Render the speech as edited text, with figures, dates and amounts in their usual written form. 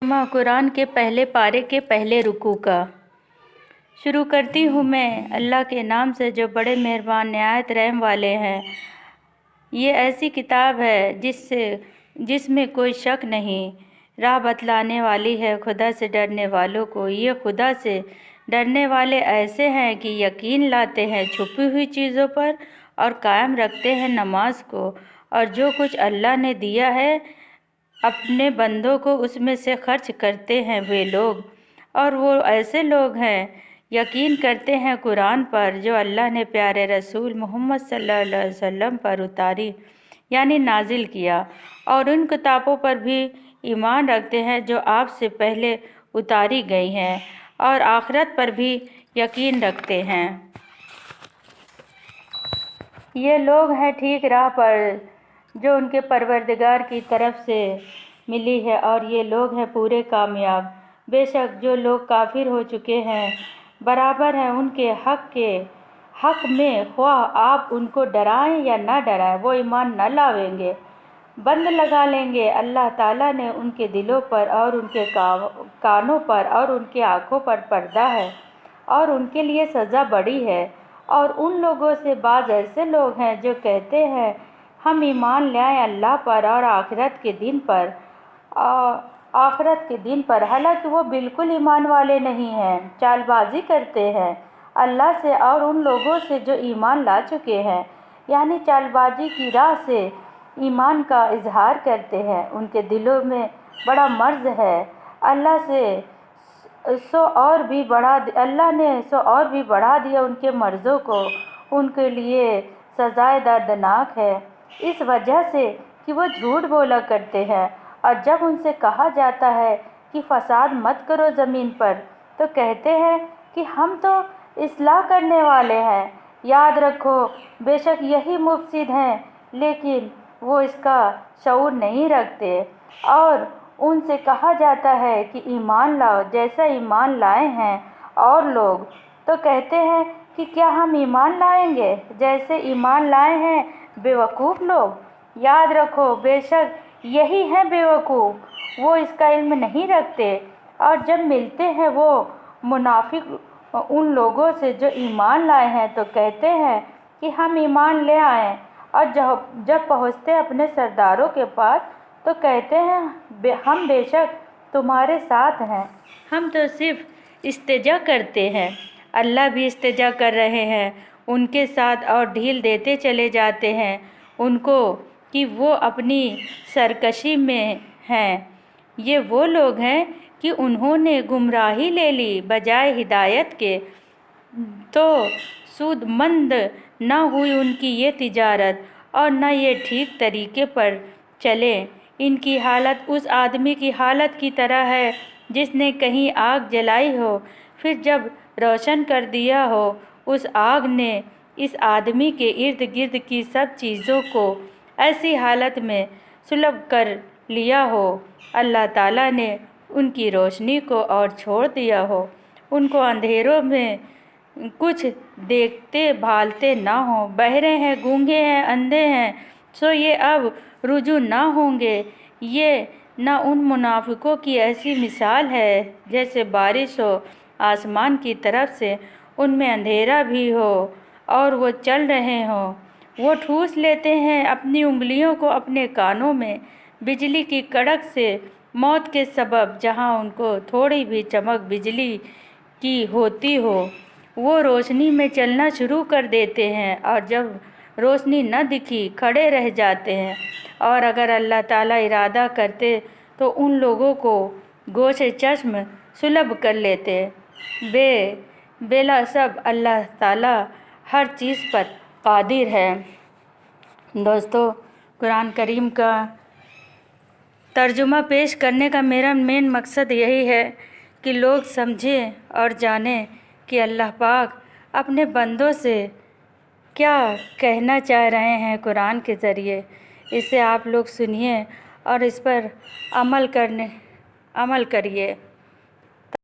तर्जुमा कुरान के पहले पारे के पहले रुकू का। शुरू करती हूँ मैं अल्लाह के नाम से जो बड़े मेहरबान निहायत रहम वाले हैं। ये ऐसी किताब है जिसमें कोई शक नहीं, राह बतलाने वाली है खुदा से डरने वालों को। ये खुदा से डरने वाले ऐसे हैं कि यकीन लाते हैं छुपी हुई चीज़ों पर और कायम रखते हैं नमाज को, और जो कुछ अल्लाह ने दिया है अपने बंदों को उसमें से खर्च करते हैं वे लोग। और वो ऐसे लोग हैं यकीन करते हैं कुरान पर जो अल्लाह ने प्यारे रसूल मोहम्मद सल्लल्लाहु अलैहि वसल्लम पर उतारी यानी नाजिल किया, और उन किताबों पर भी ईमान रखते हैं जो आपसे पहले उतारी गई हैं, और आखिरत पर भी यकीन रखते हैं। ये लोग हैं ठीक राह पर जो उनके परवरदिगार की तरफ से मिली है, और ये लोग हैं पूरे कामयाब। बेशक जो लोग काफिर हो चुके हैं बराबर हैं उनके हक में, ख्वाह आप उनको डराएं या ना डराएं वो ईमान न लावेंगे। बंद लगा लेंगे अल्लाह ताला ने उनके दिलों पर और उनके कानों पर और उनके आँखों पर पर्दा है, और उनके लिए सज़ा बड़ी है। और उन लोगों से बाज़ ऐसे लोग हैं जो कहते हैं हम ईमान ले आए अल्लाह पर और आखिरत के दिन पर, हालांकि वो बिल्कुल ईमान वाले नहीं हैं, चालबाजी करते हैं अल्लाह से और उन लोगों से जो ईमान ला चुके हैं, यानी चालबाजी की राह से ईमान का इजहार करते हैं। उनके दिलों में बड़ा मर्ज है। अल्लाह ने सो और भी बढ़ा दिया उनके मर्ज़ों को, उनके लिए सज़ाए दर्दनाक है इस वजह से कि वो झूठ बोला करते हैं। और जब उनसे कहा जाता है कि फ़साद मत करो ज़मीन पर, तो कहते हैं कि हम तो इस्लाह करने वाले हैं। याद रखो बेशक यही मुफसिद हैं, लेकिन वो इसका शऊर नहीं रखते। और उनसे कहा जाता है कि ईमान लाओ जैसा ईमान लाए हैं और लोग, तो कहते हैं कि क्या हम ईमान लाएंगे जैसे ईमान लाए हैं बेवकूफ़ लोग। याद रखो बेशक यही है बेवकूफ़, वो इसका इल्म नहीं रखते। और जब मिलते हैं वो मुनाफिक उन लोगों से जो ईमान लाए हैं, तो कहते हैं कि हम ईमान ले आए, और जब पहुँचते अपने सरदारों के पास तो कहते हैं हम बेशक तुम्हारे साथ हैं, हम तो सिर्फ इस्तेजा करते हैं। अल्लाह भी इस्तेजा कर रहे हैं उनके साथ और ढील देते चले जाते हैं उनको कि वो अपनी सरकशी में हैं। ये वो लोग हैं कि उन्होंने गुमराही ले ली बजाय हिदायत के, तो सूदमंद न हुई उनकी ये तिजारत और न ये ठीक तरीके पर चले। इनकी हालत उस आदमी की हालत की तरह है जिसने कहीं आग जलाई हो, फिर जब रोशन कर दिया हो उस आग ने इस आदमी के इर्द गिर्द की सब चीज़ों को ऐसी हालत में सुलभ कर लिया हो, अल्लाह ताला ने उनकी रोशनी को और छोड़ दिया हो, उनको अंधेरों में कुछ देखते भालते ना हो। बहरे हैं, गूंगे हैं, अंधे हैं, सो ये अब रुजू ना होंगे। ये न उन मुनाफिकों की ऐसी मिसाल है जैसे बारिश हो आसमान की तरफ से, उनमें अंधेरा भी हो और वो चल रहे हों। वो ठूस लेते हैं अपनी उंगलियों को अपने कानों में बिजली की कड़क से मौत के सबब, जहाँ उनको थोड़ी भी चमक बिजली की होती हो वो रोशनी में चलना शुरू कर देते हैं, और जब रोशनी न दिखी खड़े रह जाते हैं। और अगर अल्लाह ताला इरादा करते तो उन लोगों को गोशे चश्म सुलभ कर लेते। बेला सब अल्लाह ताला हर चीज़ पर कादिर है। दोस्तों, कुरान करीम का तर्जुमा पेश करने का मेरा मेन मकसद यही है कि लोग समझें और जानें कि अल्लाह पाक अपने बंदों से क्या कहना चाह रहे हैं कुरान के ज़रिए। इसे आप लोग सुनिए और इस पर अमल करिए।